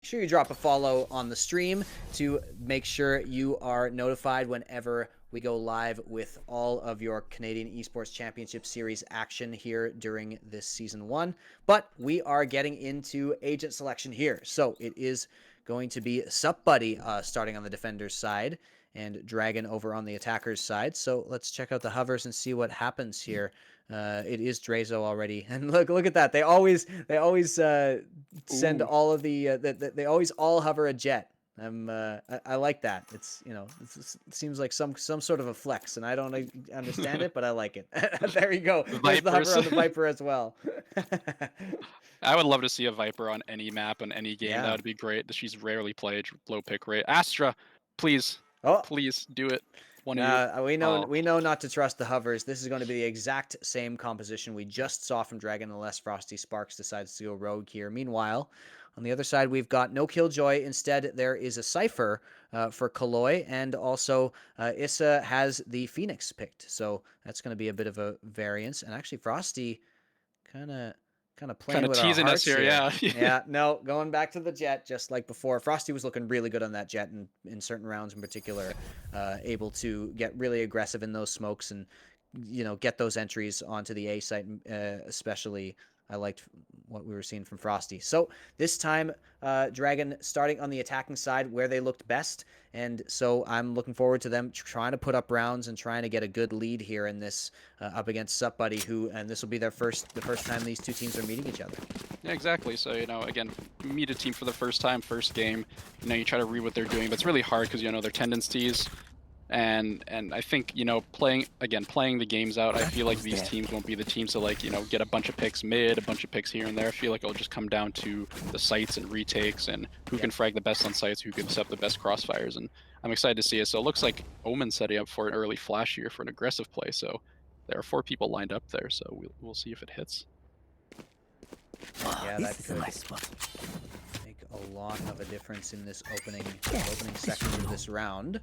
sure you drop a follow on the stream to make sure you are notified whenever we go live with all of your Canadian Esports Championship Series action here during this Season 1. But we are getting into agent selection here. So it is going to be Sup Buddy starting on the defender's side and Dragon over on the attacker's side. So let's check out the hovers and see what happens here. It is Drazo already, and look at that. They always send all of they always all hover a jet. I like that. It's it seems like some sort of a flex, and I don't understand it, but I like it. There you go. There's the hover on the Viper as well. I would love to see a Viper on any map on any game. Yeah. That would be great. She's rarely played, low pick rate. Astra, please, please do it. One of you. We know not to trust the hovers. This is going to be the exact same composition we just saw from Dragon, unless Frosty Sparks decides to go rogue here. Meanwhile, on the other side, we've got no Killjoy. Instead, there is a Cypher for Kaloy, and also Issa has the Phoenix picked. So that's going to be a bit of a variance. And actually, Frosty kind of playing with teasing our us hearts here, yeah. Yeah, no, going back to the jet just like before. Frosty was looking really good on that jet, and in certain rounds in particular, able to get really aggressive in those smokes and get those entries onto the A site. Especially, I liked what we were seeing from Frosty. So this time, Dragon starting on the attacking side where they looked best, and so I'm looking forward to them trying to put up rounds and trying to get a good lead here in this up against Sup Buddy, and this will be the first time these two teams are meeting each other. Yeah, exactly. So, again, meet a team for the first time, first game. You try to read what they're doing, but it's really hard because you know their tendencies. And I think, playing the games out, I feel like these teams won't be the teams to get a bunch of picks mid, a bunch of picks here and there. I feel like it'll just come down to the sites and retakes and who can frag the best on sites, who can set the best crossfires, and I'm excited to see it. So it looks like Omen's setting up for an early flash here for an aggressive play. So there are 4 people lined up there, so we'll see if it hits. Yeah, that could make a lot of a difference in this opening section of this round.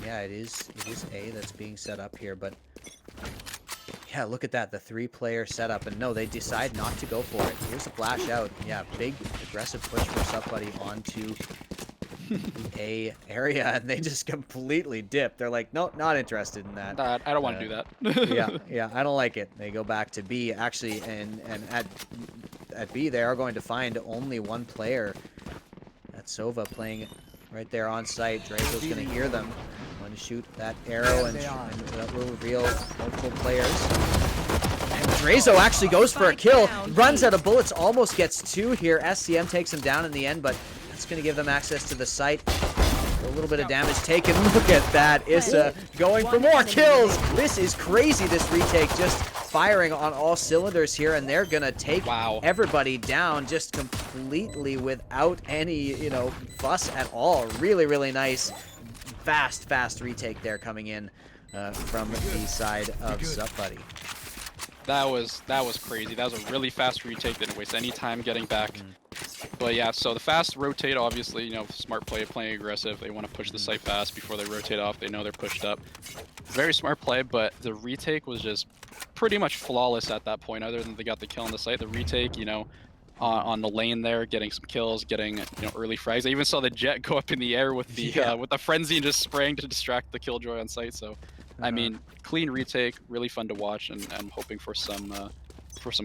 Yeah, it is A that's being set up here, but yeah, look at that, the 3-player setup, and no, they decide not to go for it. Here's a flash out. Yeah, big aggressive push for Sup Buddy onto the A area, and they just completely dip. They're like, no, not interested in that. I don't want to do that. yeah, I don't like it. They go back to B, actually, and at B, they are going to find only 1 player. That's Sova playing right there on site. Draco's going to hear them. Going to shoot that arrow, and that will reveal multiple players. And Drazo actually goes for a kill. Runs out of bullets, almost gets 2 here. SCM takes him down in the end, but that's going to give them access to the site. A little bit of damage taken. Look at that. Issa going for more kills. This is crazy, this retake. Just firing on all cylinders here, and they're going to take everybody down just completely without any, fuss at all. Really, really nice. Fast retake there coming in from the side of Sup Buddy. That was crazy. That was a really fast retake. Didn't waste any time getting back. But yeah, so the fast rotate, obviously, smart play, playing aggressive. They want to push the site fast before they rotate off. They know they're pushed up. Very smart play, but the retake was just pretty much flawless at that point, other than they got the kill on the site. The retake, on the lane there, getting some kills, getting early frags. I even saw the jet go up in the air with the frenzy and just spraying to distract the Killjoy on site. So, I mean, clean retake, really fun to watch, and I'm hoping for some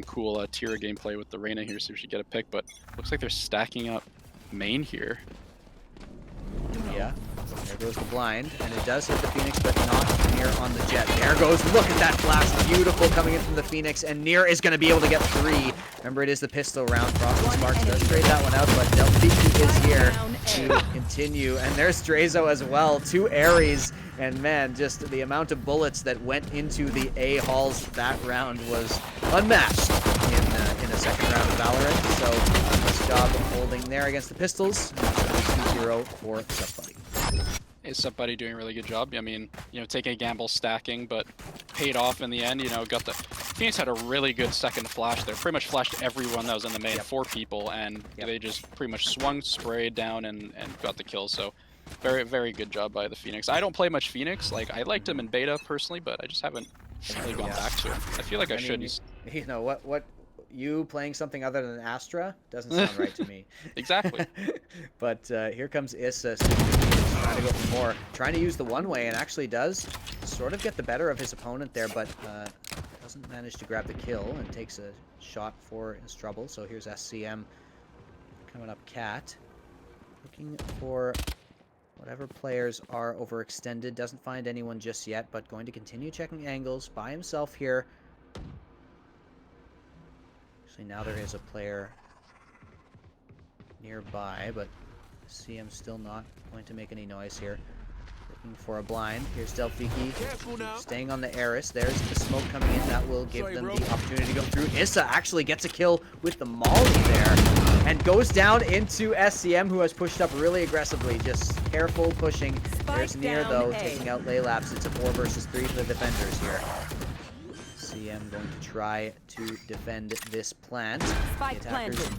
cool Tira gameplay with the Reyna here, so we should get a pick. But looks like they're stacking up main here. Yeah, there goes the blind, and it does hit the Phoenix, but not Near on the jet. There goes, look at that flash, beautiful coming in from the Phoenix, and Near is going to be able to get 3. Remember, it is the pistol round. Frosty Sparks does trade that one out, but Delphiki is here to continue, and there's Drazo as well, 2 Ares, and man, just the amount of bullets that went into the A halls that round was unmatched in a second round of Valorant, so nice job holding there against the pistols. 2-0 for Sup Buddy. Hey, Sup Buddy doing a really good job. I mean, taking a gamble, stacking, but paid off in the end. Got the Phoenix had a really good second flash there. Pretty much flashed everyone that was in the main, 4 people, and they just pretty much swung, sprayed down, and got the kill. So very, very good job by the Phoenix. I don't play much Phoenix. Like, I liked him in beta personally, but I just haven't really gone back to him. I feel like I should. You know what you playing something other than Astra doesn't sound right to me. Exactly. But here comes Issa, trying to go for more, trying to use the one-way, and actually does sort of get the better of his opponent there, but doesn't manage to grab the kill and takes a shot for his trouble. So here's SCM coming up Cat, looking for whatever players are overextended. Doesn't find anyone just yet, but going to continue checking angles by himself here. Actually, now there is a player nearby, but CM still not going to make any noise here. Looking for a blind. Here's Delphiki staying on the Eris. There's the smoke coming in. That will give them the opportunity to go through. Issa actually gets a kill with the Molly there and goes down into SCM, who has pushed up really aggressively. Just careful pushing. There's Near, though, taking out Laylaps. It's a 4 versus 3 for the defenders here. CM going to try to defend this plant. The attackers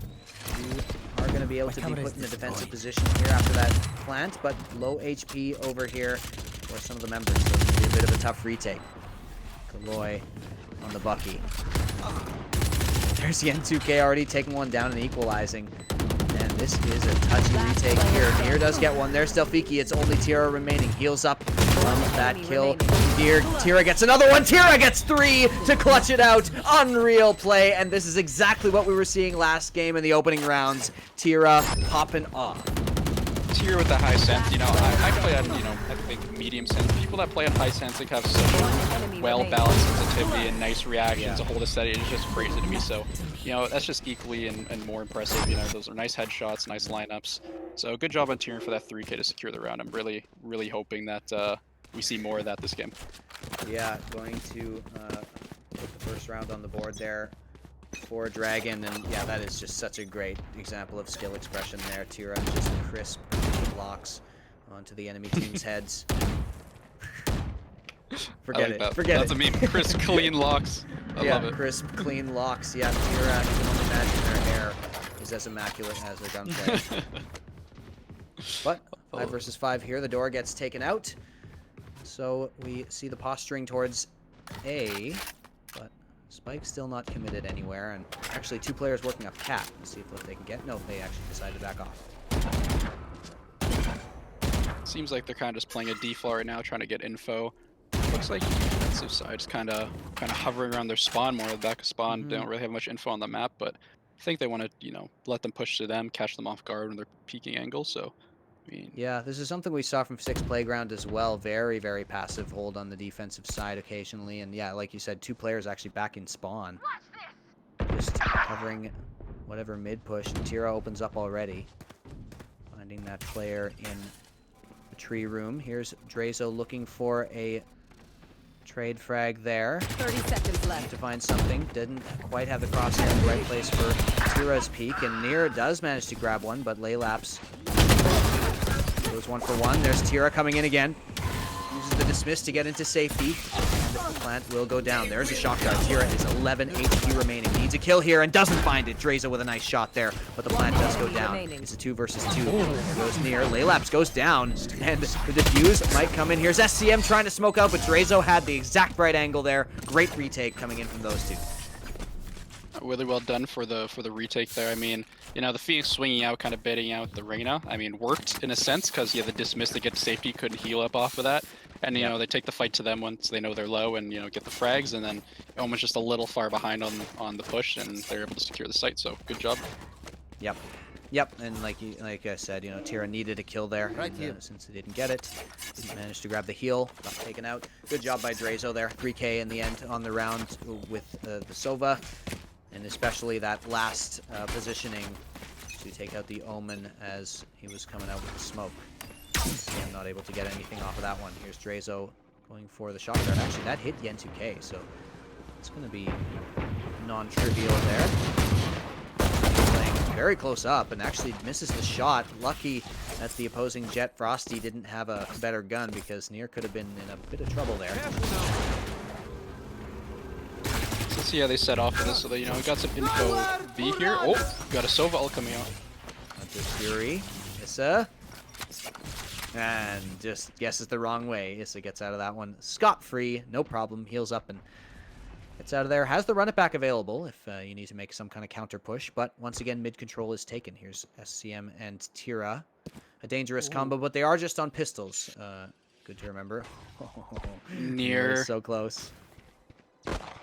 are going to be able to be put in a defensive position here after that plant, but low HP over here for some of the members, so it's going to be a bit of a tough retake. Kaloy on the Bucky. There's the N2K already taking one down and equalizing. And this is a touchy retake here. Near does get one. There's Delphiki. It's only Tira remaining. Heals up from that kill. Tira gets another one. Tira gets 3 to clutch it out. Unreal play. And this is exactly what we were seeing last game in the opening rounds. Tira popping off. Tira with the high sense, you know, I play on, you know, I think medium sense. People that play on high sense like have such well-balanced sensitivity and nice reactions to hold a steady. It's just crazy to me. So, you know, that's just equally and more impressive. You know, those are nice headshots, nice lineups. So good job on Tira for that 3K to secure the round. I'm really, really hoping that we see more of that this game. Yeah, going to put the first round on the board there for Dragon, and yeah, that is just such a great example of skill expression there. Tira just crisp blocks onto the enemy team's heads. Forget it. That. Forget That's it. That's a meme. Crisp, clean locks. I love it. Crisp, clean locks. Yeah, Tira, you can only imagine their hair is as immaculate as their gunplay. But 5 versus 5 here. The door gets taken out. So we see the posturing towards A, but Spike's still not committed anywhere. And actually 2 players working up Cat. Let's see if what they can get. No, they actually decided to back off. Seems like they're kind of just playing a deflaw right now, trying to get info. Looks like the defensive side's kind of hovering around their spawn more. The back of spawn, they don't really have much info on the map, but I think they want to, you know, let them push to them, catch them off guard when they're peeking angle. So, I mean, yeah, this is something we saw from Six Playground as well. Very, very passive hold on the defensive side occasionally, and yeah, like you said, 2 players actually back in spawn, just covering whatever mid push. And Tira opens up already, finding that player in the tree room. Here's Drazo looking for a trade frag there. 30 seconds left. Need to find something. Didn't quite have the crosshair in the right place for Tira's peak, and Near does manage to grab one, but Laylaps goes 1 for 1. There's Tira coming in again. Uses the dismiss to get into safety. And the plant will go down. There's a shot guard. Tira is 11 HP remaining. Needs a kill here and doesn't find it. Drazo with a nice shot there, but the plant does go down. It's a 2 versus 2. There goes Near. Laylaps goes down, and the defuse might come in. Here's SCM trying to smoke out, but Drazo had the exact right angle there. Great retake coming in from those 2. Really well done for the retake there. I mean, you know, the Phoenix swinging out, kind of baiting out the Reyna, I mean, worked in a sense, because yeah, the dismiss to get to safety couldn't heal up off of that. And, you know, they take the fight to them once they know they're low and, you know, get the frags, and then almost just a little far behind on the push, and they're able to secure the site, so good job. Yep. Yep, and like I said, you know, Tira needed a kill there, and, since he didn't get it, didn't manage to grab the heal, got taken out. Good job by Drazo there, 3K in the end on the round with the Sova, and especially that last positioning to take out the Omen as he was coming out with the smoke. I'm not able to get anything off of that one. Here's Drazo going for the shot guard. Actually, that hit the N2K, so it's going to be non-trivial there. Playing very close up and actually misses the shot. Lucky that the opposing Jet Frosty didn't have a better gun, because Near could have been in a bit of trouble there. So let's see how they set off for this. So they, you know, we got some info B here. Oh, got a Sova ult coming out. Hunter Fury, Issa, and just guesses the wrong way. Issa gets out of that one scot-free, no problem. Heals up and Gets out of there. Has the run it back available if you need to make some kind of counter push. But once again, mid control is taken. Here's SCM and Tira. A dangerous combo, but they are just on pistols. Good to remember. Near. So close.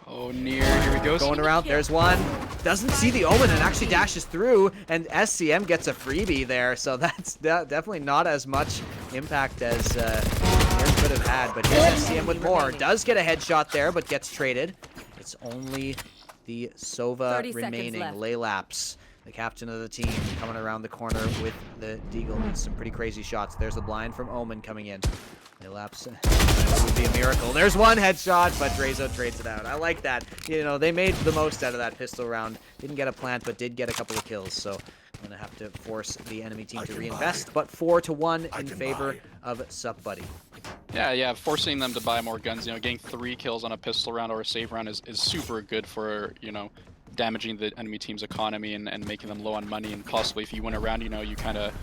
Oh, near. Here we go. Going around. There's one. Doesn't see the Omen and actually dashes through. And SCM gets a freebie there. So that's definitely not as much impact as Near could have had. But here's SCM with more. Does get a headshot there, but gets traded. It's only the Sova remaining. Laylaps, the captain of the team, coming around the corner with the Deagle. Needs some pretty crazy shots. There's the blind from Omen coming in. Laylaps would be a miracle. There's one headshot, but Drazo trades it out. I like that. You know, they made the most out of that pistol round. Didn't get a plant, but did get a couple of kills. So I'm going to have to force the enemy team to reinvest. But 4-1 in favor of Sup Buddy. Yeah, forcing them to buy more guns. You know, getting 3 kills on a pistol round or a save round is super good for, you know, damaging the enemy team's economy and making them low on money, and possibly if you win a round, you know, you kind of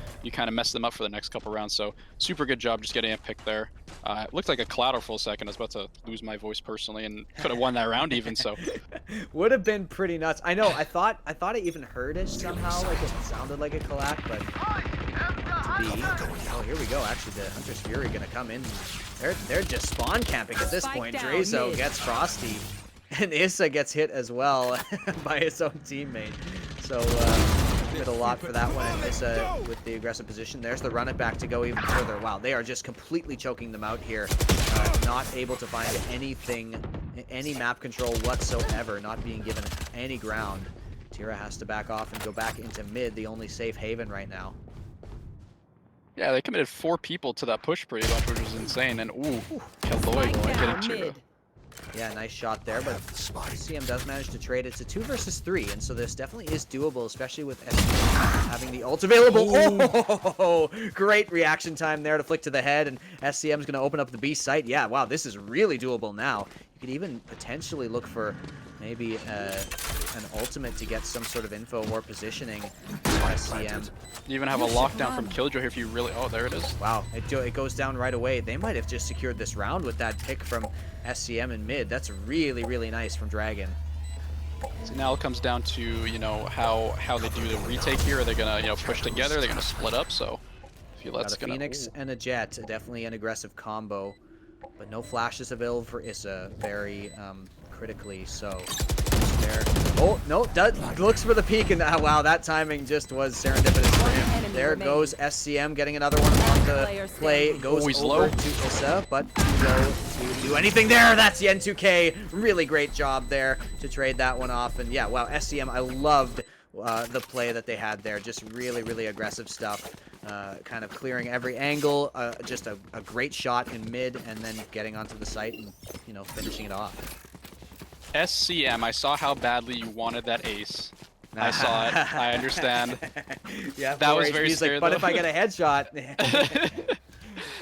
mess them up for the next couple rounds. So super good job just getting a pick there. It looked like a Clouder for a second. I was about to lose my voice personally and could have won that round even. So would have been pretty nuts. I know. I thought I even heard it somehow, like it sounded like a Kalak, but oh, here we go. Actually, the Hunter's Fury gonna come in. They're just spawn camping at this point. Drazo gets Frosty. And Issa gets hit as well by his own teammate. So did a lot for that one. And Issa with the aggressive position. There's the run it back to go even further. Wow, they are just completely choking them out here. Not able to find anything, any map control whatsoever. Not being given any ground. Tira has to back off and go back into mid, the only safe haven right now. Yeah, they committed 4 people to that push pretty much, which was insane. And ooh, Kaloi getting Tira. Yeah, nice shot there, but CM does manage to trade. It's a 2 versus 3, and so this definitely is doable, especially with SCM having the ult available. Oh, great reaction time there to flick to the head, and SCM's going to open up the B site. Yeah, wow, this is really doable now. You could even potentially look for maybe an ultimate to get some sort of info or positioning. SCM. You even have a lockdown from Killjoy here if you really... Oh, there it is. Wow, it goes down right away. They might have just secured this round with that pick from SCM in mid. That's really, really nice from Dragon. So now it comes down to, you know, how they do the retake here. Are they going to, you know, push together? They're going to split up, so... Got a Phoenix and a Jet. Definitely an aggressive combo. But no flashes available for Issa. Very critically so. There. Oh, no, looks for the peek, and wow, that timing just was serendipitous for him. There goes SCM getting another one on the play. Goes over to Issa, but go to do anything there. That's the N2K. Really great job there to trade that one off. And yeah, wow, SCM, I loved the play that they had there. Just really, really aggressive stuff. Kind of clearing every angle. Just a great shot in mid, and then getting onto the site and, you know, finishing it off. SCM, I saw how badly you wanted that ace. I saw it. I understand. Yeah, that was very scary. Like, but if I get a headshot.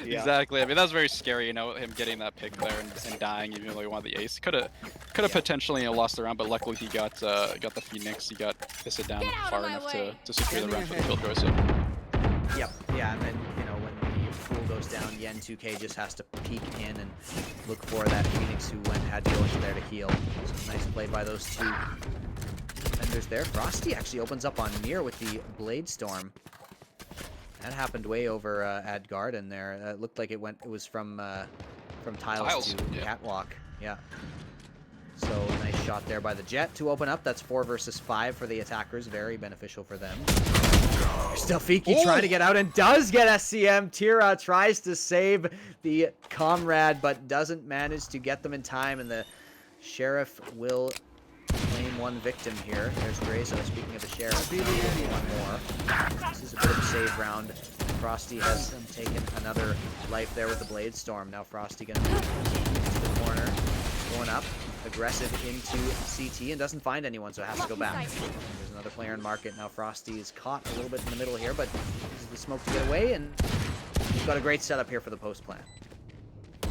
Yeah. Exactly. I mean, that was very scary, you know, him getting that pick there and dying, even though he wanted the ace. Could have potentially, you know, lost the round, but luckily he got the Phoenix. He got Issa down far enough to secure the round for the Killjoy. So. Yep. Yeah, and then, you know, when the Fool goes down, Yen 2K just has to peek in and look for that Phoenix who had to go into there to heal. So nice play by those two. And there's there. Frosty actually opens up on Mir with the Blade Storm. That happened way over at Garden there. It looked like it was from tiles to Catwalk. Yeah. So nice shot there by the Jet to open up. That's 4 versus 5 for the attackers. Very beneficial for them. Stelfiki trying to get out and does get SCM. Tira tries to save the comrade, but doesn't manage to get them in time. And the Sheriff will claim one victim here. There's Drazo. Speaking of the Sheriff, one more. This is a bit of a save round. Frosty has taken another life there with the Blade Storm. Now Frosty going to move into the corner. Going up. Aggressive into CT and doesn't find anyone, so has to go back. There's another player in market. Now Frosty is caught a little bit in the middle here, but uses the smoke to get away, and he's got a great setup here for the post plan.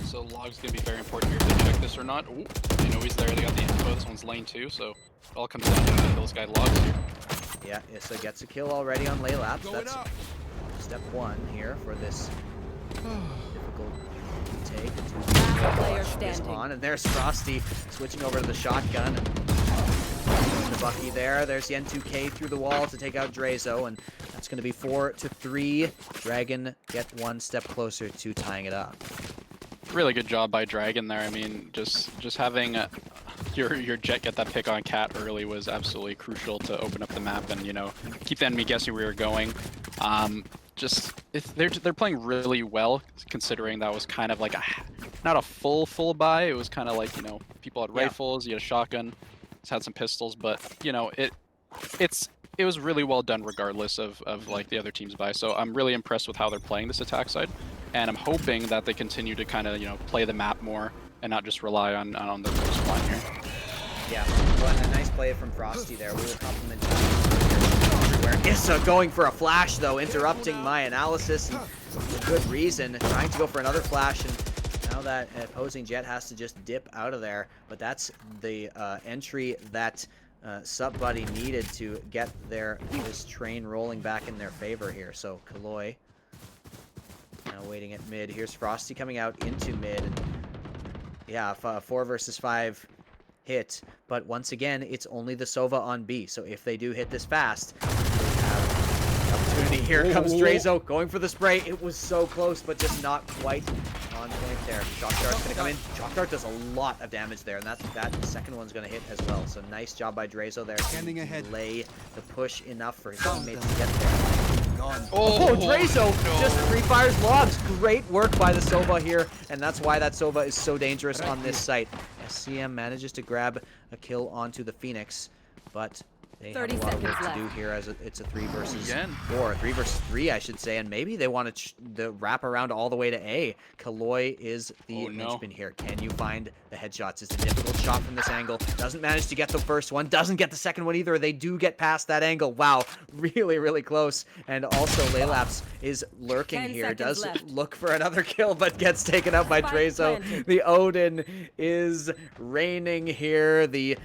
So Log's going to be very important here if they check this or not. Ooh, they know he's there. They got the info. This one's lane 2, so it all comes down to those guy Logs here. Yeah, Issa gets a kill already on Laylaps. That's step 1 here for this difficult take. Last player Is standing. on, and there's Frosty switching over to the shotgun. The Bucky there. There's Yen2K through the wall to take out Drazo, and that's going to be 4-3. Dragon get one step closer to tying it up. Really good job by Dragon there. I mean, just having your Jet get that pick on Cat early was absolutely crucial to open up the map and, you know, keep the enemy guessing where we were going. They're playing really well, considering that was kind of like not a full buy. It was kind of like, you know, people had rifles, you had a shotgun, had some pistols, but you know, it was really well done regardless of like the other team's buy. So I'm really impressed with how they're playing this attack side, and I'm hoping that they continue to kind of, you know, play the map more and not just rely on the first line here. Yeah, well, a nice play from Frosty there. We were complimenting everywhere. Issa going for a flash though, interrupting my analysis, and for good reason. Trying to go for another flash, and now that opposing Jet has to just dip out of there. But that's the entry that Sup Buddy needed to get this train rolling back in their favor here. So Kaloy now waiting at mid. Here's Frosty coming out into mid. And yeah, 4 versus 5 hit, but once again, it's only the Sova on B. So if they do hit this fast, they have opportunity. Here comes Drazo going for the spray. It was so close, but just not quite on point there. Shock Dart's gonna come in. Shock Dart does a lot of damage there, and that second one's gonna hit as well. So nice job by Drazo there to lay the push enough for his teammates to get there. Oh, Drazo just pre-fires logs. Great work by the Sova here, and that's why that Sova is so dangerous on this site. SCM manages to grab a kill onto the Phoenix, but they have a lot of work to do here as it's a 3 versus 4. 3 versus 3, I should say, and maybe they want to wrap around all the way to A. Kaloy is the linchpin here. Can you find the headshots? It's a difficult shot from this angle. Doesn't manage to get the first one. Doesn't get the second one either. They do get past that angle. Wow, really, really close. And also, Laylaps is lurking here. Does look for another kill, but gets taken out by Drazo. The Odin is reigning here. The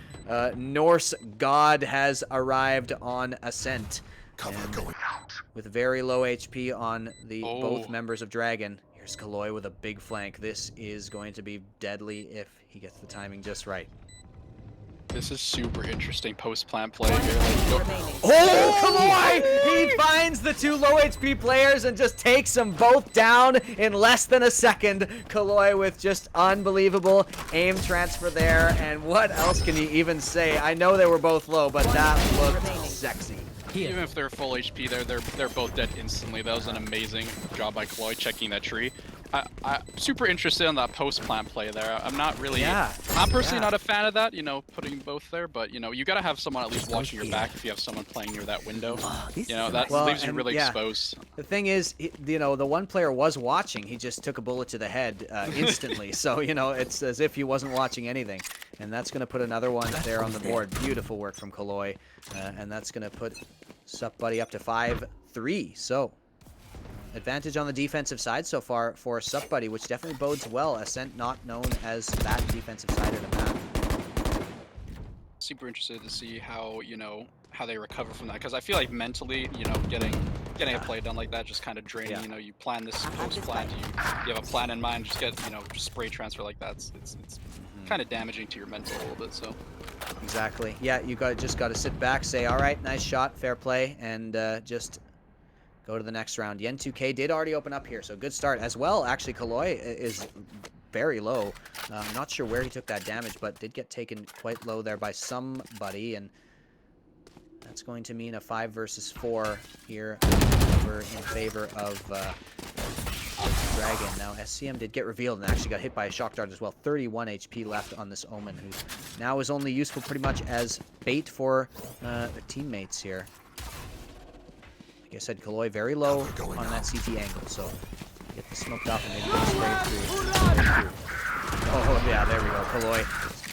Norse god has arrived on Ascent. Cover going out. With very low HP on the both members of Dragon. Here's Kaloy with a big flank. This is going to be deadly if he gets the timing just right. This is super interesting post-plant play here. Kaloy! He finds the 2 low HP players and just takes them both down in less than a second. Kaloy with just unbelievable aim transfer there. And what else can you even say? I know they were both low, but that looked sexy. Even if they're full HP, they're both dead instantly. That was an amazing job by Kaloy checking that tree. I'm super interested in that post-plant play there. I'm not really, I'm personally not a fan of that, you know, putting both there, but, you know, you gotta have someone at least watching your back if you have someone playing near that window. You know, that leaves you really exposed. The thing is, you know, the one player was watching. He just took a bullet to the head instantly. So, you know, it's as if he wasn't watching anything. And that's going to put another one there on the board. Beautiful work from Kaloy. And that's going to put Sup Buddy up to 5-3. So, advantage on the defensive side so far for Sup Buddy, which definitely bodes well. Ascent not known as that defensive side of the map. Super interested to see how, you know, how they recover from that, because I feel like mentally, you know, getting a play done like that just kind of draining. You know, you plan this post plan, you have a plan in mind, just get, you know, just spray transfer like that. It's kind of damaging to your mental a little bit. So exactly, yeah, you just got to sit back, say, all right, nice shot, fair play, and just go to the next round. Yen2K did already open up here, so good start as well. Actually, Kaloy is very low. I'm not sure where he took that damage, but did get taken quite low there by somebody, and that's going to mean a 5 versus 4 here over in favor of Dragon. Now, SCM did get revealed and actually got hit by a shock dart as well. 31 HP left on this Omen, who now is only useful pretty much as bait for the teammates here. Like I said, Kaloy very low on that CT angle, so get the smoked off and maybe get sprayed through. Oh, yeah, there we go. Kaloy.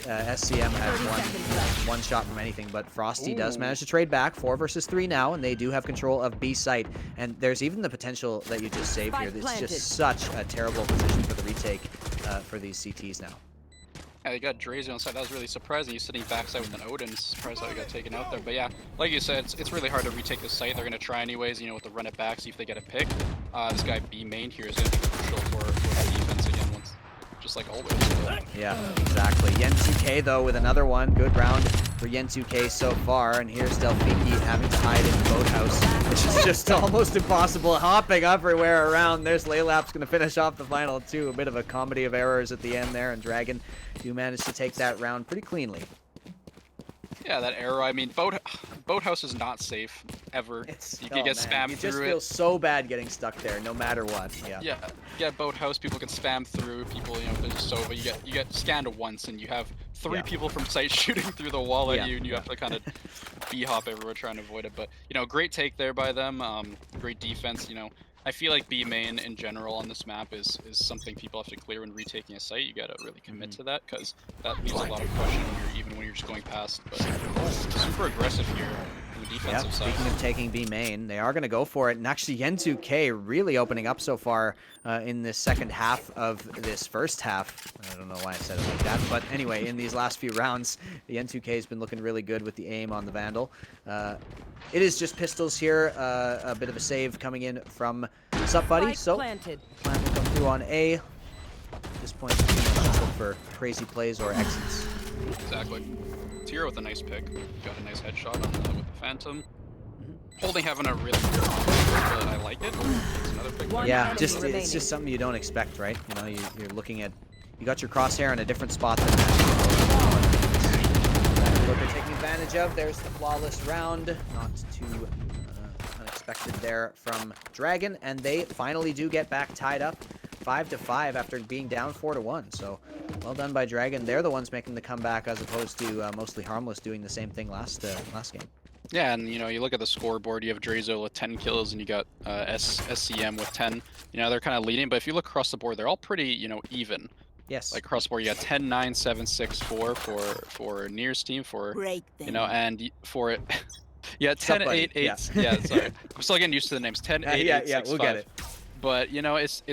SCM has one shot from anything, but Frosty does manage to trade back. 4 versus 3 now, and they do have control of B site. And there's even the potential that you just saved here. This is just such a terrible position for the retake for these CTs now. Yeah, they got Drazo on side. That was really surprising. He's sitting backside with an Odin. Surprised how he got taken out there. But yeah, like you said, it's really hard to retake the site. They're going to try anyways, you know, with the run it back, see if they get a pick. this guy B main here is going to be crucial for the defense again, just like always. Yeah, exactly. Yen2K though with another one. Good round for Yen2K so far. And here's Delphiki having to hide in the boathouse, which is just almost impossible. Hopping everywhere around. There's Laylap's going to finish off the final two. A bit of a comedy of errors at the end there. And Dragon do manage to take that round pretty cleanly. Yeah, that arrow. I mean, boathouse is not safe ever. You can get spammed through it. You just feel so bad getting stuck there, no matter what. Yeah. Yeah. You get boathouse. People can spam through. People, you know, there's Sova. You get scanned once, and you have three people from site shooting through the wall at you, and you have to kind of b-hop everywhere trying to avoid it. But you know, great take there by them. Great defense. You know, I feel like B main in general on this map is something people have to clear when retaking a site. You gotta really commit to that because that leaves a lot of question even when you're just going past. But super aggressive here on the defensive side. Speaking of taking B main, they are gonna go for it, and actually Yen2K really opening up so far in this second half of this first half. I don't know why I said it like that, but anyway, in these last few rounds, the Yen2K has been looking really good with the aim on the Vandal. It is just pistols here, a bit of a save coming in from Sup Buddy, so plant will come through on A. At this point, look for crazy plays or exits. Exactly. Tira with a nice pick, got a nice headshot on with the Phantom. Holding having a really good round, but I like it. It's another pick. Yeah, it's just something you don't expect, right? You know, you're looking at, you got your crosshair in a different spot than that. What they're taking advantage of. There's the flawless round. Not too unexpected there from Dragon, and they finally do get back tied up 5-5 after being down 4-1. So well done by Dragon. They're the ones making the comeback as opposed to Mostly Harmless doing the same thing last game. Yeah, and you know, you look at the scoreboard, you have Drazo with 10 kills and you got SCM with 10. You know, they're kind of leading, but if you look across the board, they're all pretty, you know, even. Yes. Like across the board, you got 10, 9, 7, 6, 4 for Nier's team, you know, and for it, yeah, 10, 8, 8. Yeah, sorry. I'm still getting used to the names. 10, 8, 8, 6, we'll 5. get it. But you know, it's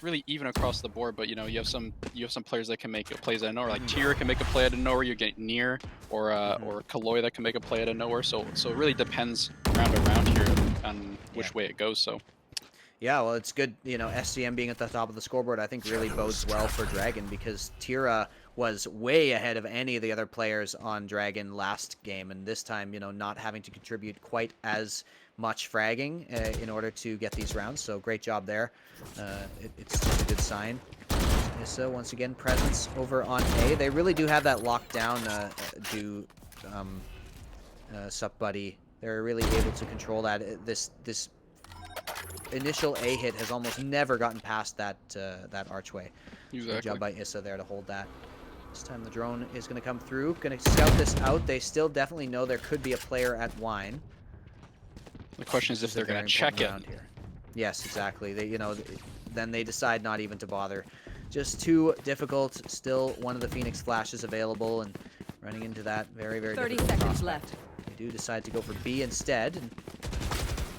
really even across the board. But you know, you have some players that can make plays out of nowhere. Like Tira can make a play out of nowhere. You get Nier or Kaloy that can make a play out of nowhere. So it really depends round to round here on which way it goes. So. Yeah, well, it's good, you know, SCM being at the top of the scoreboard, I think really bodes well for Dragon because Tira was way ahead of any of the other players on Dragon last game, and this time, you know, not having to contribute quite as much fragging in order to get these rounds, so great job there. It's just a good sign. Issa, once again, presence over on A. They really do have that lockdown Sup Buddy. They're really able to control that. This initial A hit has almost never gotten past that archway. Exactly. Good job by Issa there to hold that. This time the drone is going to come through. Going to scout this out. They still definitely know there could be a player at Wine. The question is if they're going to check it. Here. Yes, exactly. They, you know, then they decide not even to bother. Just too difficult. Still one of the Phoenix flashes available, and running into that very, very 30 difficult seconds prospect. left. They do decide to go for B instead. And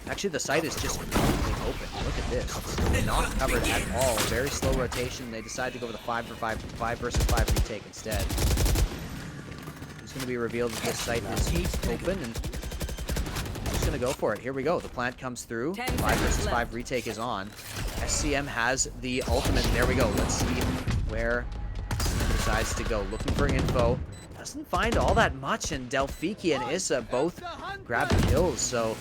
actually, the site is just completely open. Look at this. It's not covered at all. Very slow rotation. They decide to go for the 5 versus 5 retake instead. It's going to be revealed that this site is open, and they're just going to go for it. Here we go. The plant comes through. 5 versus 5 retake is on. SCM has the ultimate. There we go. Let's see where SCM decides to go. Looking for info. Doesn't find all that much, and Delphiki and Issa both grab the kills, so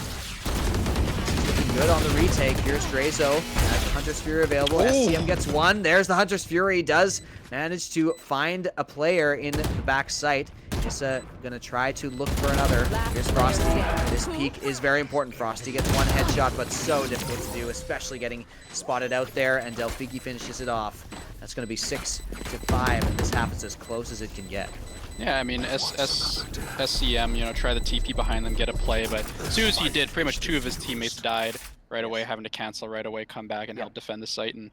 good on the retake. Here's Drazo. Has the Hunter's Fury available. SCM gets one. There's the Hunter's Fury. Does manage to find a player in the back site. Issa gonna try to look for another. Here's Frosty. This peek is very important. Frosty gets one headshot, but so difficult to do, especially getting spotted out there, and Delphiki finishes it off. That's gonna be 6-5, and this half is as close as it can get. Yeah, I mean, SCM, you know, try the TP behind them, get a play, but as soon as he did, pretty much 2 of his teammates died right away, having to cancel right away, come back and help defend the site. And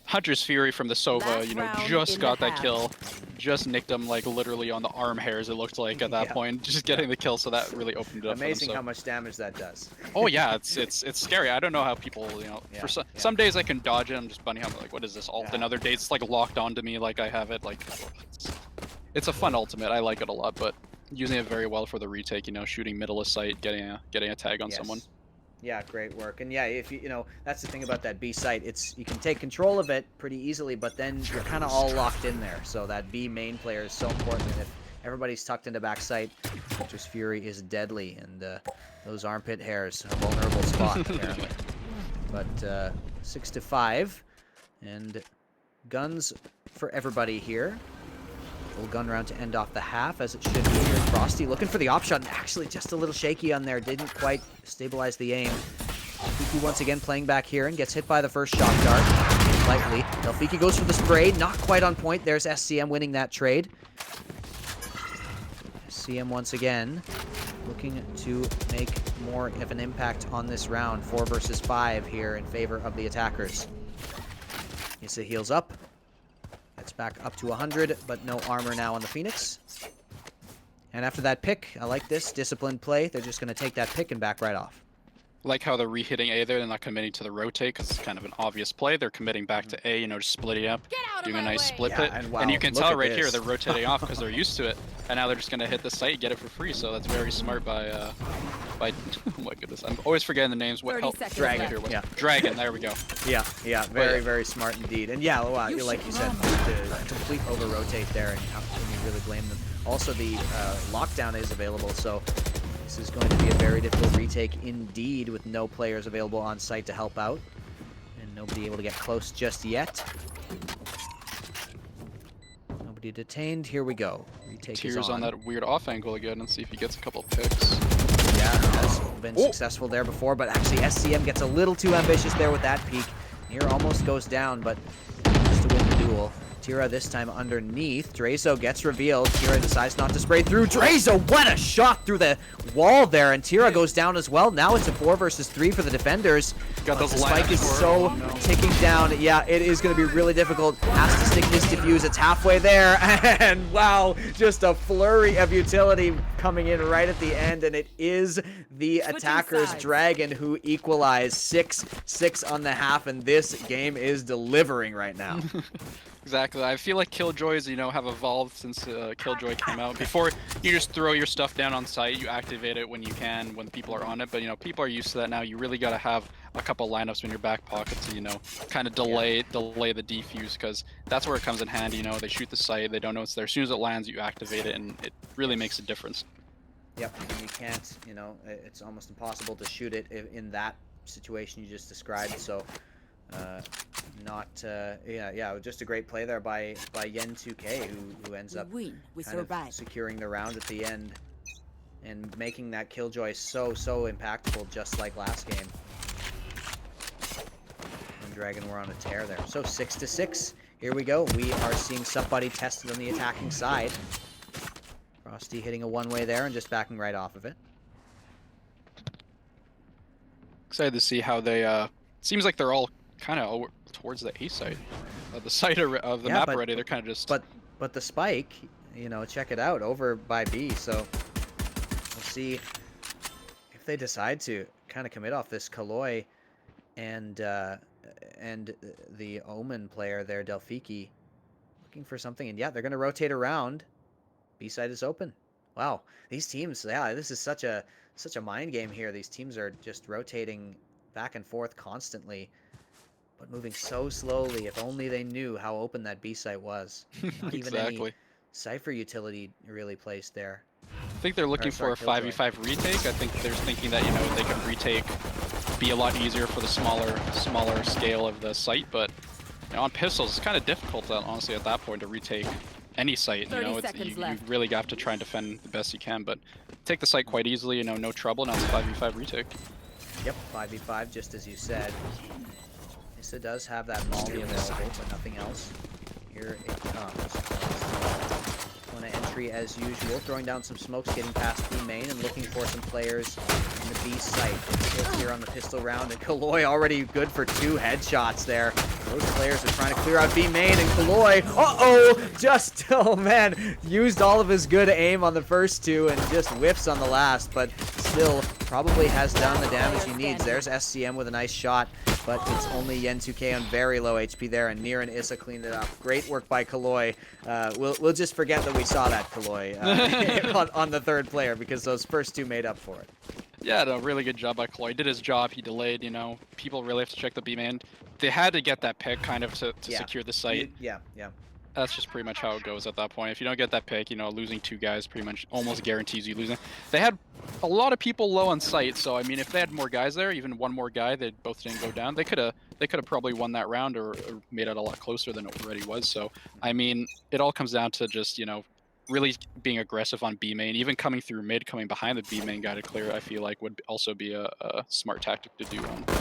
Hunter's Fury from the Sova, you know, just got that kill, just nicked him like literally on the arm hairs, it looked like at that point, just getting the kill, so that really opened it up. Amazing how much damage that does. Oh yeah, it's scary. I don't know how people, you know, for some days I can dodge it, I'm just bunny hopping like, what is this ult? And other days it's like locked onto me, like I have it, like it's a fun ultimate. I like it a lot, but using it very well for the retake, you know, shooting middle of sight, getting a tag on someone. Yeah, great work. And yeah, if you know, that's the thing about that B site. You can take control of it pretty easily, but then you're kind of all locked in there. So that B main player is so important. And if everybody's tucked into back site, Victor's Fury is deadly, and those armpit hairs, a vulnerable spot apparently. But 6-5, and guns for everybody here. Full gun round to end off the half, as it should be here. Frosty looking for the op shot, and actually just a little shaky on there. Didn't quite stabilize the aim. Delphiki once again playing back here and gets hit by the first shock dart. Lightly. Delphiki goes for the spray, not quite on point. There's SCM winning that trade. SCM once again looking to make more of an impact on this round. 4 versus 5 here in favor of the attackers. Issa heals up. It's back up to 100, but no armor now on the Phoenix. And after that pick, I like this. Disciplined play. They're just going to take that pick and back right off. Like how they're re-hitting A there. They're not committing to the rotate because it's kind of an obvious play. They're committing back to A, you know, just splitting up, doing a nice split pit. And, wow, and you can tell right here they're rotating off because they're used to it. And now they're just going to hit the site, get it for free. So that's very smart by oh my goodness, I'm always forgetting the names. What help? Dragon. Here, yeah. Dragon. There we go. Yeah. Very, very smart indeed. And yeah, wow, like you said, the complete over rotate there, and how can you really blame them? Also, the lockdown is available, so this is going to be a very difficult retake indeed, with no players available on site to help out, and nobody able to get close just yet. Nobody detained. Here we go. Retake Tears is on that weird off angle again, and see if he gets a couple picks. Yeah, has been successful there before, but actually SCM gets a little too ambitious there with that peek. Here almost goes down, but just to win the duel. Tira this time underneath. Drazo gets revealed. Tira decides not to spray through. Drazo, what a shot through the wall there, and Tira goes down as well. Now it's a 4 versus 3 for the defenders. Got those the spike is so ticking down. Yeah, it is going to be really difficult. Has to stick this defuse. It's halfway there, and wow, just a flurry of utility coming in right at the end, and it is the attackers Dragon who equalize 6-6 on the half, and this game is delivering right now. Exactly. I feel like Killjoys, you know, have evolved since Killjoy came out. Before, you just throw your stuff down on site, you activate it when you can, when people are on it. But, you know, people are used to that now. You really got to have a couple lineups in your back pocket to, you know, kind of delay the defuse, because that's where it comes in handy. You know, they shoot the site, they don't know it's there. As soon as it lands, you activate it, and it really makes a difference. Yep, and you can't, you know, it's almost impossible to shoot it in that situation you just described. So, just a great play there by Yen2K, who ends up kind of securing the round at the end and making that Killjoy so impactful, just like last game. And Dragon were on a tear there. So 6-6. Here we go. We are seeing somebody tested on the attacking side. Frosty hitting a one-way there and just backing right off of it. Excited to see how they. Seems like they're all kind of towards the A side, the side of the map already. They're kind of just. But the spike, you know, check it out, over by B. So we'll see if they decide to kind of commit off this Kaloy and the Omen player there, Delphiki, looking for something. And yeah, they're going to rotate around. B side is open. Wow, these teams. Yeah, this is such a mind game here. These teams are just rotating back and forth constantly, but moving so slowly. If only they knew how open that B site was. Not even any Cypher utility really placed there. I think they're looking for a 5v5 retake. I think they're thinking that, you know, they can retake, be a lot easier for the smaller scale of the site. But, you know, on pistols, it's kind of difficult, honestly, at that point to retake any site. You know, you really have to try and defend the best you can. But take the site quite easily. You know, no trouble. Now it's a 5v5 retake. Yep, 5v5, just as you said. Issa does have that molly available, but nothing else. Here it comes. On an entry as usual, throwing down some smokes, getting past B main, and looking for some players in the B site. Still here on the pistol round, and Kaloy already good for 2 headshots there. Those players are trying to clear out B main, and Kaloy, oh man, used all of his good aim on the first 2 and just whiffs on the last, but still probably has done the damage he needs. There's SCM with a nice shot, but it's only Yen2K on very low HP there, and Nier and Issa cleaned it up. Great work by Kaloy. We'll just forget that we saw that Kaloy on the third player, because those first 2 made up for it. Yeah, no, really good job by Chloe. He did his job. He delayed, you know. People really have to check the B main. They had to get that pick kind of to secure the site. Yeah. That's just pretty much how it goes at that point. If you don't get that pick, you know, losing 2 guys pretty much almost guarantees you losing. They had a lot of people low on site, so I mean, if they had more guys there, even one more guy, they both didn't go down. They could have probably won that round or made it a lot closer than it already was. So I mean, it all comes down to just, you know, really being aggressive on B main, even coming through mid, coming behind the B main guy to clear. I feel like would also be a smart tactic to do on the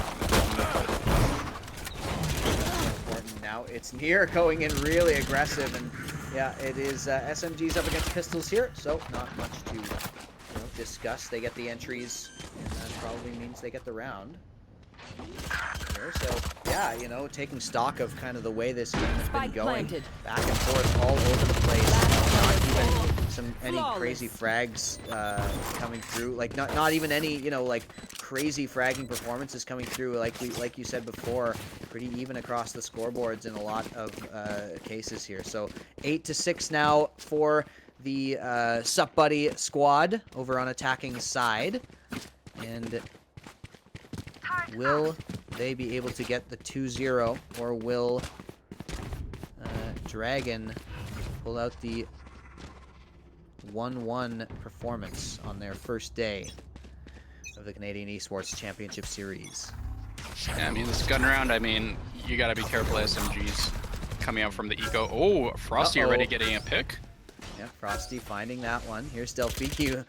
Now it's Nier going in really aggressive, and yeah, it is SMGs up against pistols here, so not much to discuss. They get the entries, and that probably means they get the round. Here, so yeah, you know, taking stock of kind of the way this game has been going, back and forth all over the place. Not even any crazy frags coming through. Like not even any, you know, like crazy fragging performances coming through. Like you said before, pretty even across the scoreboards in a lot of cases here. So 8-6 now for the Sup Buddy squad over on attacking side, and will they be able to get the 2-0, or will Dragon pull out the 1-1 performance on their first day of the Canadian Esports Championship Series? Yeah, I mean, this gun round, I mean, you gotta be careful of SMGs coming out from the eco. Oh, Frosty already getting a pick. Yeah, Frosty finding that one. Here's Delphique to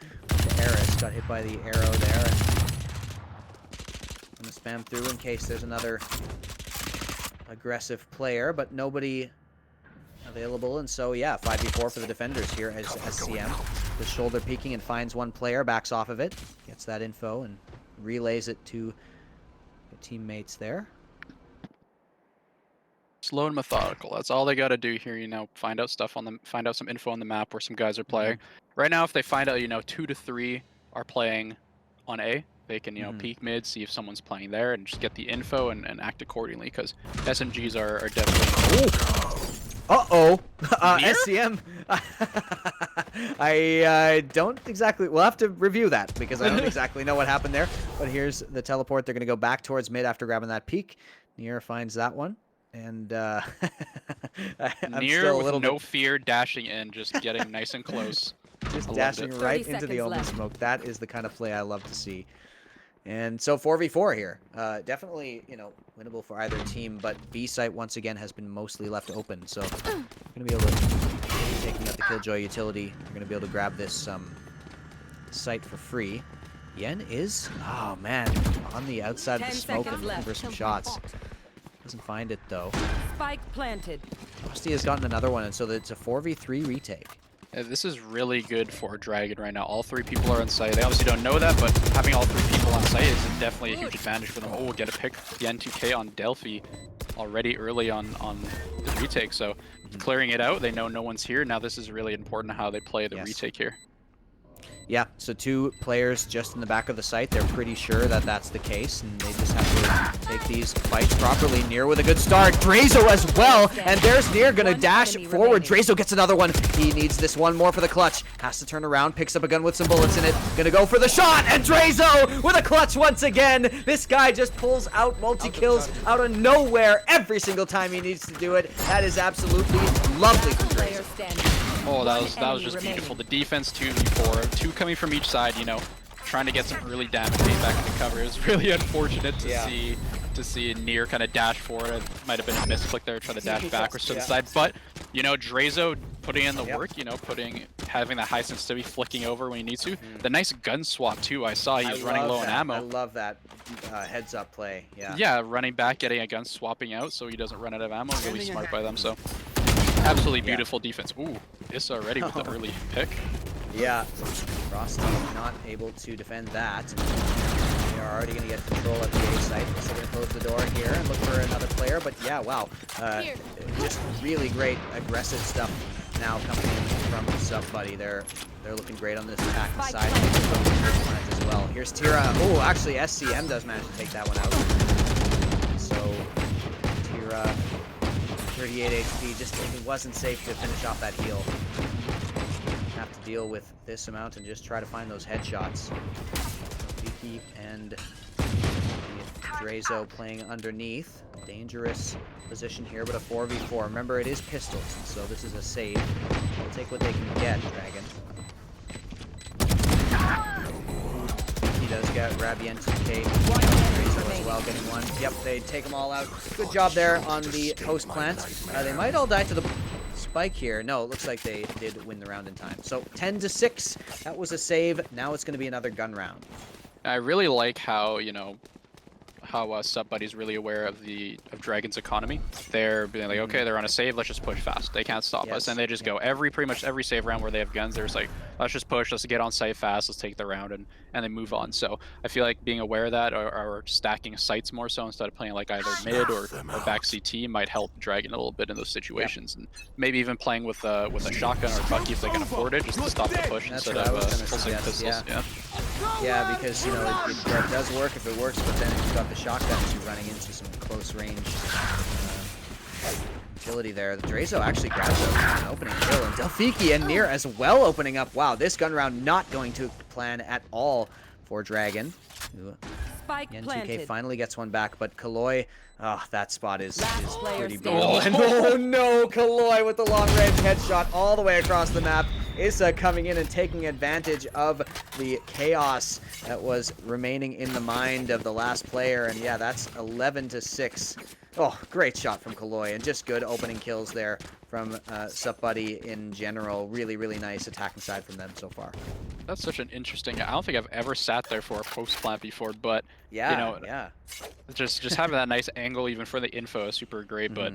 Eris. Got hit by the arrow there. I'm gonna spam through in case there's another aggressive player, but nobody available. And so, yeah, 5v4 for the defenders here as SCM. The shoulder peeking and finds one player, backs off of it, gets that info, and relays it to the teammates there. Slow and methodical. That's all they got to do here. You know, find out stuff on them, find out some info on the map where some guys are playing. Right now, if they find out, you know, 2 to 3 are playing on A, they can, you know, peek mid, see if someone's playing there, and just get the info and act accordingly. Because SMGs are definitely. SCM. I don't exactly. We'll have to review that because I don't exactly know what happened there. But here's the teleport. They're going to go back towards mid after grabbing that peek. Nier finds that one. And I'm Nier still a with little no fear, dashing in, just getting nice and close. Just dashing right into the open smoke. That is the kind of play I love to see. And so 4v4 here. Definitely, you know, winnable for either team, but B site once again has been mostly left open. So we're going to be able to, taking out the Killjoy utility, we're going to be able to grab this site for free. Yen is, oh man, on the outside of the smoke and looking for some shots. Doesn't find it though. Spike planted. Frosty has gotten another one, and so it's a 4v3 retake. Yeah, this is really good for Dragon right now. All 3 people are on site. They obviously don't know that, but having all 3 people on site is definitely a huge advantage for them. Oh, we'll get a pick, the N2K on Delphi already early on the retake. So clearing it out, they know no one's here. Now this is really important how they play the retake here. Yeah, so 2 players just in the back of the site. They're pretty sure that that's the case, and they just have to take these fights properly. Nier with a good start. Drazo as well, and there's Nier gonna dash forward. Drazo gets another one. He needs this one more for the clutch. Has to turn around, picks up a gun with some bullets in it. Gonna go for the shot, and Drazo with a clutch once again. This guy just pulls out multi-kills out of nowhere every single time he needs to do it. That is absolutely lovely from Drazo. Oh, that was just beautiful. The defense 2v4, 2 coming from each side, you know, trying to get some early damage back into cover. It was really unfortunate to see Nier kind of dash forward. It might have been a misclick there, try to dash backwards to the side. But, you know, Drazo putting in the work, you know, having that high sensitivity, flicking over when he needs to. The nice gun swap too. I saw he was running low on ammo. I love that heads up play. Yeah, running back, getting a gun, swapping out so he doesn't run out of ammo. Really smart by them. So absolutely beautiful defense. Ooh, this already with the early pick. Yeah, Frosty not able to defend that. They are already going to get control at the A site. So they're going to close the door here and look for another player. But yeah, wow. Just really great aggressive stuff now coming in from Sup Buddy. They're looking great on this attacking side as well. Here's Tira. Oh, actually SCM does manage to take that one out. So Tira, 38 HP, just it wasn't safe to finish off that heal. Have to deal with this amount and just try to find those headshots. Delphi and Drazo playing underneath. Dangerous position here, but a 4v4. Remember, it is pistols, so this is a save. They'll take what they can get, Dragon. He does get Rabian2K. Drazo as well, getting one. Yep, they take them all out. Good job there on the post plant. They might all die to the spike here. No, it looks like they did win the round in time. So 10-6. That was a save. Now it's going to be another gun round. I really like how, how Sub Buddy's really aware of Dragon's economy. They're being like, okay, they're on a save, let's just push fast. They can't stop us, and they just go pretty much every save round where they have guns. They're just like, let's just push, let's get on site fast, let's take the round, and then move on. So I feel like being aware of that, or stacking sites more so instead of playing like either mid or back CT might help Dragon a little bit in those situations, and maybe even playing with a shotgun or Bucky if they can afford it, just to stop the push instead of pulsing pistols. Yeah, because it does work if it works, but then if you've got the shotguns, you're running into some close range utility there. The Drazo actually grabs an opening kill, and Delphiki and Nier as well opening up. Wow, this gun round not going to plan at all for Dragon. Again, 2K finally gets one back, but Kaloy, that spot is pretty brutal. Oh no, Kaloy with the long-range headshot all the way across the map. Issa coming in and taking advantage of the chaos that was remaining in the mind of the last player, and yeah, that's 11-6. Oh, great shot from Kaloy, and just good opening kills there from Sup Buddy in general. Really, really nice attacking side from them so far. That's such an interesting. I don't think I've ever sat there for a post plant before, but just having that nice angle even for the info is super great. But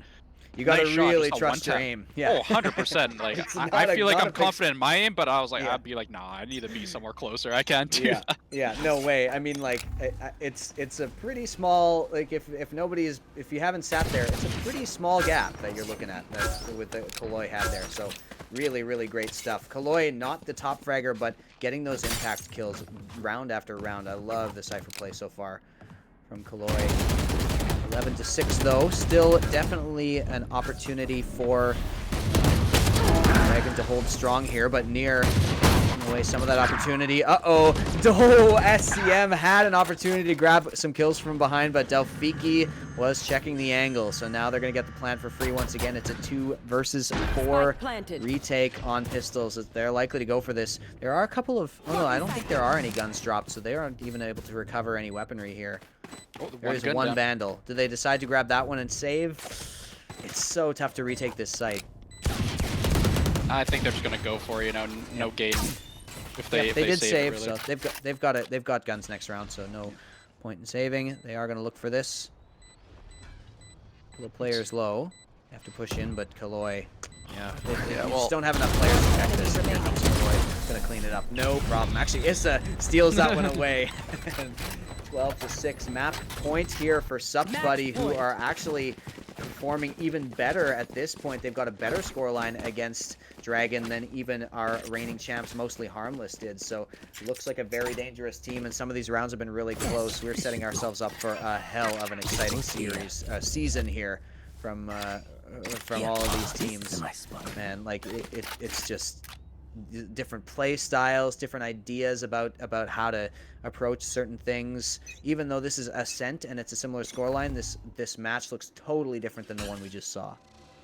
you gotta nice really trust your aim. Yeah. Oh, 100%. Like I feel like I'm confident in my aim, but I was like, I'd be like, nah, I need to be somewhere closer. I can't do that. Yeah, no way. I mean, like, it's a pretty small, like, if you haven't sat there, it's a pretty small gap that you're looking at with the Kaloy had there. So really, really great stuff. Kaloy, not the top fragger, but getting those impact kills round after round. I love the Cypher play so far from Kaloy. 11-6 though, still definitely an opportunity for Dragon to hold strong here, but Nier taking away some of that opportunity. SCM had an opportunity to grab some kills from behind, but Delphiki was checking the angle, so now they're going to get the plant for free once again. It's a 2 versus 4 retake on pistols. They're likely to go for this. There are a couple of, I don't think there are any guns dropped, so they aren't even able to recover any weaponry here. There is one Vandal. Did they decide to grab that one and save? It's so tough to retake this site. I think they're just gonna go for no gain. If they did save, really. so they've got guns next round, so no point in saving. They are gonna look for this. The players low. They have to push in, but Kaloy, they just don't have enough players to check this. Kaloy gonna clean it up, no problem. Actually, Issa steals that one away. 12-6 map point here for Sup Buddy, who are actually performing even better at this point. They've got a better scoreline against Dragon than even our reigning champs, Mostly Harmless, did. So it looks like a very dangerous team, and some of these rounds have been really close. We're setting ourselves up for a hell of an exciting season here from all of these teams. Man, like it's just different play styles, different ideas about how to approach certain things. Even though this is Ascent and it's a similar scoreline, this match looks totally different than the one we just saw.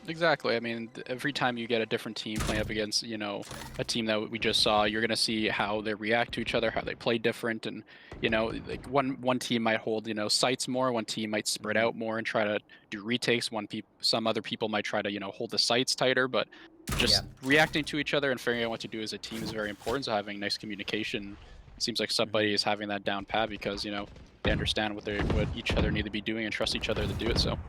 Exactly. I mean, every time you get a different team playing up against, a team that we just saw, you're going to see how they react to each other, how they play different. And, like one team might hold, sights more, one team might spread out more and try to do retakes. Some other people might try to, hold the sights tighter, but just reacting to each other and figuring out what to do as a team is very important. So having nice communication, it seems like somebody is having that down pat because, they understand what each other need to be doing and trust each other to do it. So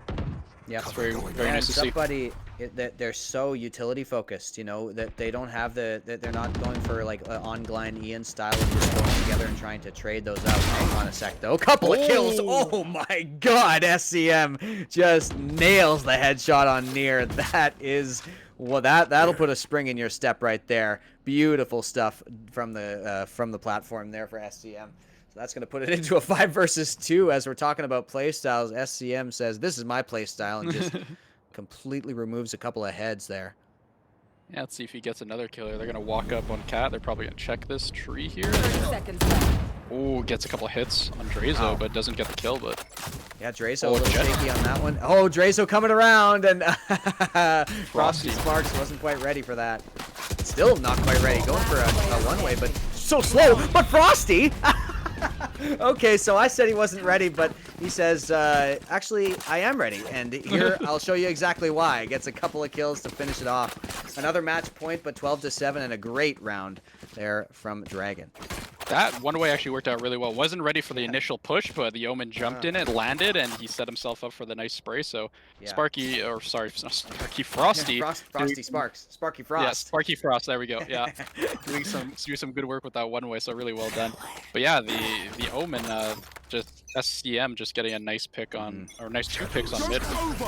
yeah, it's very nice to see. Somebody that they're so utility focused, that they don't have that they're not going for like on Glenn Ian style of just going together and trying to trade those out. Hang on a sec though, a couple of kills. Oh my God, SCM just nails the headshot on Nier. That is, well, that'll put a spring in your step right there. Beautiful stuff from the platform there for SCM. That's going to put it into a 5 versus 2 as we're talking about play styles. SCM says, this is my play style, and just completely removes a couple of heads there. Yeah, let's see if he gets another killer. They're going to walk up on Cat. They're probably going to check this tree here. 30 seconds left. Ooh, gets a couple hits on Drazo, but doesn't get the kill. But Yeah, Drazo a Oh, little Jet. shaky on that one. Oh, Drazo coming around, and Frosty Frosty. Sparks wasn't quite ready for that. Still not quite ready. Going for a one-way, but so slow. But Frosty! Okay, so I said he wasn't ready, but he says, actually, I am ready. And here, I'll show you exactly why. Gets a couple of kills to finish it off. Another match point, but 12-7, and a great round there from Dragon. That one way actually worked out really well. Wasn't ready for the initial push, but the Omen jumped in it, landed, and he set himself up for the nice spray. So Yeah. Sparky, or sorry, not Sparky, Frosty. Frosty Sparks. Sparky Frost. Yeah, Sparky Frost. There we go. Yeah, doing some good work with that one way. So really well done. But yeah, the Omen just SCM just getting a nice pick on, or nice 2 picks on mid.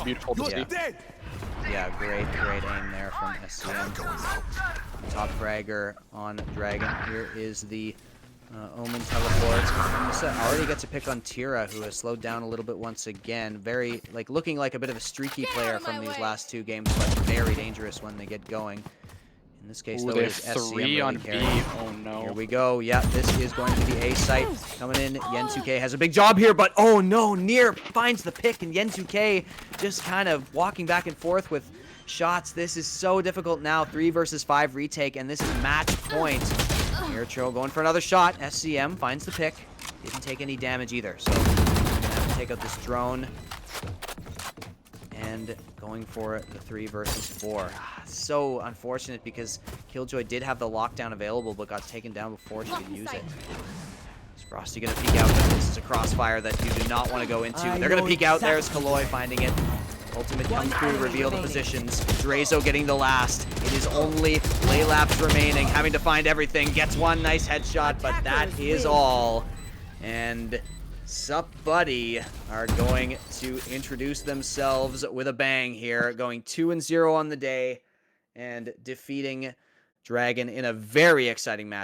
Beautiful to see. Yeah, great aim there from SCM. Top fragger on Dragon. Here is the Omen teleport. Already gets a pick on Tira, who has slowed down a little bit once again. Very, looking like a bit of a streaky player from these last 2 games, but very dangerous when they get going. In this case, though, They it have is SCM 3 really on B. carrying. Oh no. Here we go. Yeah, this is going to be A site coming in. Yen2k has a big job here, but oh no, Near finds the pick, and Yen2k just kind of walking back and forth with shots. This is so difficult now. 3 versus 5 retake, and this is match point. Nearcho going for another shot. SCM finds the pick. Didn't take any damage either, so gonna have to take out this drone. And going for the 3 versus 4. So unfortunate because Killjoy did have the lockdown available, but got taken down before she could use it. Is Frosty gonna peek out? This is a crossfire that you do not want to go into. They're gonna peek out. There's Kaloi finding it. Ultimate comes through, reveal the positions. Drazo getting the last. It is only Laylaps remaining, having to find everything. Gets one nice headshot, but that is all. And Sup Buddy are going to introduce themselves with a bang here, going 2-0 on the day and defeating Dragon in a very exciting match.